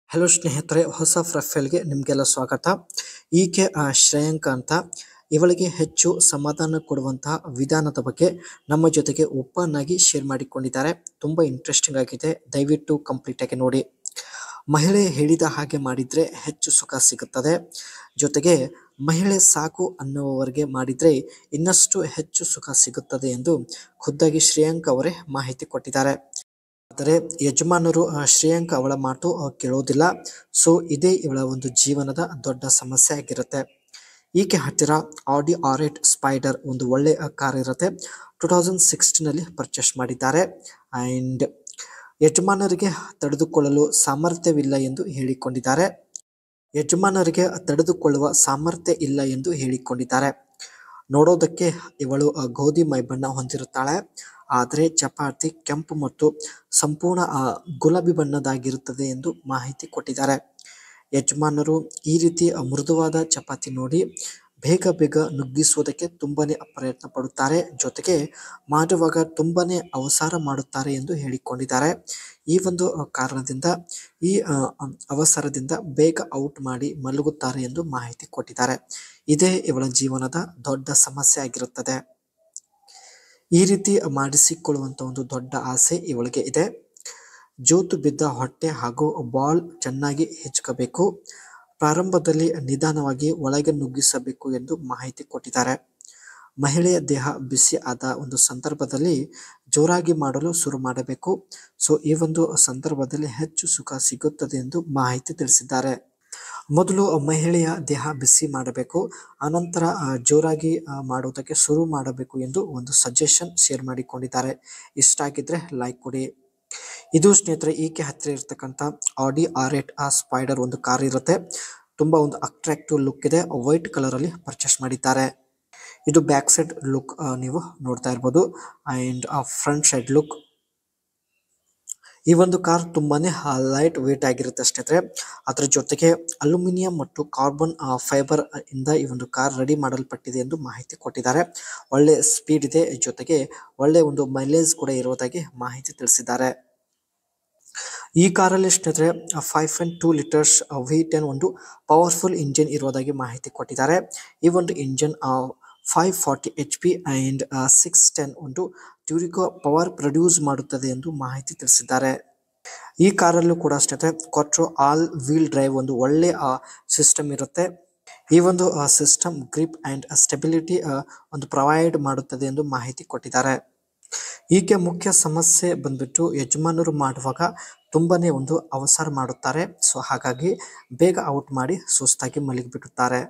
Hello ಸ್ನೇಹಿತರೆ, ಹೊಸ ಪ್ರೊಫೈಲ್ಗೆ ನಿಮಗೆಲ್ಲ ಸ್ವಾಗತ. ಈಕೆ ಶ್ರೇಯಾಂಕ ಅಂತ. ಇವಳಿಗೆ ಹೆಚ್ಚು ಸಮಾಧಾನ ಕೊಡುವಂತಹ ವಿಧಾನದ ಬಗ್ಗೆ ನಮ್ಮ ಜೊತೆಗೆ ಓಪನ್ ಆಗಿ ಶೇರ್ ಮಾಡಿಕೊಂಡಿದ್ದಾರೆ. ತುಂಬ ಇಂಟ್ರೆಸ್ಟಿಂಗ್ ಆಗಿದೆ, ದಯವಿಟ್ಟು ಕಂಪ್ಲೀಟ್ ಆಗಿ ನೋಡಿ. ಮಹಿಳೆ ಹೇಳಿದ ಹಾಗೆ ಮಾಡಿದರೆ ಹೆಚ್ಚು ಸುಖ ಸಿಗುತ್ತದೆ. ಜೊತೆಗೆ ಮಹಿಳೆ ಸಾಕು ಅನ್ನುವವರೆಗೆ ಮಾಡಿದರೆ ಇನ್ನಷ್ಟು ಹೆಚ್ಚು ಸುಖ ಸಿಗುತ್ತದೆ ಎಂದು ಖುದ್ದಾಗಿ ಶ್ರೇಯಾಂಕ ಅವರೇ ಮಾಹಿತಿ ಕೊಟ್ಟಿದ್ದಾರೆ. ಆದರೆ ಯಜಮಾನರು ಶ್ರೇಯಾಂಕ ಅವಳ ಮಾತು ಕೇಳೋದಿಲ್ಲ. ಸೊ ಇದೇ ಇವಳ ಒಂದು ಜೀವನದ ದೊಡ್ಡ ಸಮಸ್ಯೆ ಆಗಿರುತ್ತೆ. ಈಕೆ ಹತ್ತಿರ ಆಡಿ R8 ಸ್ಪೈಡರ್ ಒಂದು ಒಳ್ಳೆ ಕಾರ್ ಇರುತ್ತೆ. 2016 ಪರ್ಚೇಸ್ ಮಾಡಿದ್ದಾರೆ. ಆ್ಯಂಡ್ ಯಜಮಾನರಿಗೆ ತಡೆದುಕೊಳ್ಳಲು ಸಾಮರ್ಥ್ಯವಿಲ್ಲ ಎಂದು ಹೇಳಿಕೊಂಡಿದ್ದಾರೆ. ನೋಡೋದಕ್ಕೆ ಇವಳು ಗೋಧಿ ಮೈಬಣ್ಣ ಹೊಂದಿರುತ್ತಾಳೆ. ಆದರೆ ಚಪಾತಿ ಕೆಂಪು ಮತ್ತು ಸಂಪೂರ್ಣ ಗುಲಾಬಿ ಬಣ್ಣದಾಗಿರುತ್ತದೆ ಎಂದು ಮಾಹಿತಿ ಕೊಟ್ಟಿದ್ದಾರೆ. ಯಜಮಾನರು ಈ ರೀತಿ ಮೃದುವಾದ ಚಪಾತಿ ನೋಡಿ ಬೇಗ ಬೇಗ ನುಗ್ಗಿಸುವುದಕ್ಕೆ ತುಂಬಾನೇ ಪ್ರಯತ್ನ ಪಡುತ್ತಾರೆ. ಜೊತೆಗೆ ಮಾಡುವಾಗ ತುಂಬಾನೇ ಅವಸರ ಮಾಡುತ್ತಾರೆ ಎಂದು ಹೇಳಿಕೊಂಡಿದ್ದಾರೆ. ಈ ಒಂದು ಕಾರಣದಿಂದ ಈ ಅವಸರದಿಂದ ಬೇಗ ಔಟ್ ಮಾಡಿ ಮಲಗುತ್ತಾರೆ ಎಂದು ಮಾಹಿತಿ ಕೊಟ್ಟಿದ್ದಾರೆ. ಇದೇ ಇವಳ ಜೀವನದ ದೊಡ್ಡ ಸಮಸ್ಯೆ ಆಗಿರುತ್ತದೆ. ಈ ರೀತಿ ಮಾಡಿಸಿಕೊಳ್ಳುವಂಥ ಒಂದು ದೊಡ್ಡ ಆಸೆ ಇವಳಿಗೆ ಇದೆ. ಜೋತು ಬಿದ್ದ ಹೊಟ್ಟೆ ಹಾಗೂ ಬಾಲ್ ಚೆನ್ನಾಗಿ ಹೆಚ್ಚಬೇಕು. ಪ್ರಾರಂಭದಲ್ಲಿ ನಿಧಾನವಾಗಿ ಒಳಗೆ ನುಗ್ಗಿಸಬೇಕು ಎಂದು ಮಾಹಿತಿ ಕೊಟ್ಟಿದ್ದಾರೆ. ಮಹಿಳೆಯ ದೇಹ ಬಿಸಿ ಆದ ಒಂದು ಸಂದರ್ಭದಲ್ಲಿ ಜೋರಾಗಿ ಮಾಡಲು ಶುರು ಮಾಡಬೇಕು. ಸೊ ಈ ಒಂದು ಸಂದರ್ಭದಲ್ಲಿ ಹೆಚ್ಚು ಸುಖ ಸಿಗುತ್ತದೆ ಎಂದು ಮಾಹಿತಿ ತಿಳಿಸಿದ್ದಾರೆ. ಮೊದಲು ಮಹಿಳೆಯ ದೇಹ ಬಿಸಿ ಮಾಡಬೇಕು, ಆನಂತರ ಜೋರಾಗಿ ಮಾಡುವುದಕ್ಕೆ ಶುರು ಮಾಡಬೇಕು ಎಂದು ಒಂದು ಸಜೆಷನ್ ಶೇರ್ ಮಾಡಿಕೊಂಡಿದ್ದಾರೆ. ಇಷ್ಟ ಆಗಿದ್ರೆ ಲೈಕ್ ಕೊಡಿ. ಇದು ಸ್ನೇಹಿತರೆ ಈಕೆ ಹತ್ತಿರ ಇರ್ತಕ್ಕಂಥ ಆಡಿ R8 ಸ್ಪೈಡರ್ ಒಂದು ಕಾರ್ ಇರುತ್ತೆ. ತುಂಬಾ ಒಂದು ಅಟ್ರಾಕ್ಟಿವ್ ಲುಕ್ ಇದೆ. ವೈಟ್ ಕಲರ್ ಅಲ್ಲಿ ಪರ್ಚೇಸ್ ಮಾಡಿದ್ದಾರೆ. ಇದು ಬ್ಯಾಕ್ ಸೈಡ್ ಲುಕ್ ನೀವು ನೋಡ್ತಾ ಇರ್ಬೋದು. And front side look. ಈ ಒಂದು ಕಾರ್ ತುಂಬಾನೇ ಲೈಟ್ ವೇಟ್ ಆಗಿರುತ್ತೆ ಸ್ನೇಹಿತರೆ. ಅದರ ಜೊತೆಗೆ ಅಲ್ಯೂಮಿನಿಯಂ ಮತ್ತು ಕಾರ್ಬನ್ ಫೈಬರ್ ಇಂದ ಈ ಒಂದು ಕಾರ್ ರೆಡಿ ಮಾಡಲ್ಪಟ್ಟಿದೆ ಎಂದು ಮಾಹಿತಿ ಕೊಟ್ಟಿದ್ದಾರೆ. ಒಳ್ಳೆ ಸ್ಪೀಡ್ ಇದೆ, ಜೊತೆಗೆ ಒಳ್ಳೆ ಒಂದು ಮೈಲೇಜ್ ಕೂಡ ಇರುವುದಾಗಿ ಮಾಹಿತಿ ತಿಳಿಸಿದ್ದಾರೆ. ಈ ಕಾರಲ್ಲಿ ಸ್ನೇಹಿತರೆ 5.2 ಲೀಟರ್ಸ್ V10 ಒಂದು ಪವರ್ಫುಲ್ ಇಂಜಿನ್ ಇರುವುದಾಗಿ ಮಾಹಿತಿ ಕೊಟ್ಟಿದ್ದಾರೆ. ಈ ಒಂದು ಇಂಜಿನ್ 540 HP ಅಂಡ್ 610 ಒಂದು ಟ್ಯೂರಿಕೋ ಪವರ್ ಪ್ರೊಡ್ಯೂಸ್ ಮಾಡುತ್ತದೆ ಎಂದು ಮಾಹಿತಿ ತಿಳಿಸಿದ್ದಾರೆ. ಈ ಕಾರಲ್ಲೂ ಕೂಡ ಸ್ನೇಹಿತರೆ ಕ್ವಾಟ್ರೋ ಆಲ್ ವೀಲ್ ಡ್ರೈವ್ ಒಂದು ಒಳ್ಳೆ ಸಿಸ್ಟಮ್ ಇರುತ್ತೆ. ಈ ಒಂದು ಸಿಸ್ಟಮ್ ಗ್ರಿಪ್ ಅಂಡ್ ಸ್ಟೆಬಿಲಿಟಿ ಒಂದು ಪ್ರೊವೈಡ್ ಮಾಡುತ್ತದೆ ಎಂದು ಮಾಹಿತಿ ಕೊಟ್ಟಿದ್ದಾರೆ. ಈಕೆ ಮುಖ್ಯ ಸಮಸ್ಯೆ ಬಂದ್ಬಿಟ್ಟು ಯಜಮಾನರು ಮಾಡುವಾಗ ತುಂಬಾನೇ ಒಂದು ಅವಸರ ಮಾಡುತ್ತಾರೆ. ಸೊ ಹಾಗಾಗಿ ಬೇಗ ಔಟ್ ಮಾಡಿ ಸುಸ್ತಾಗಿ ಮಲಗಿಬಿಡುತ್ತಾರೆ.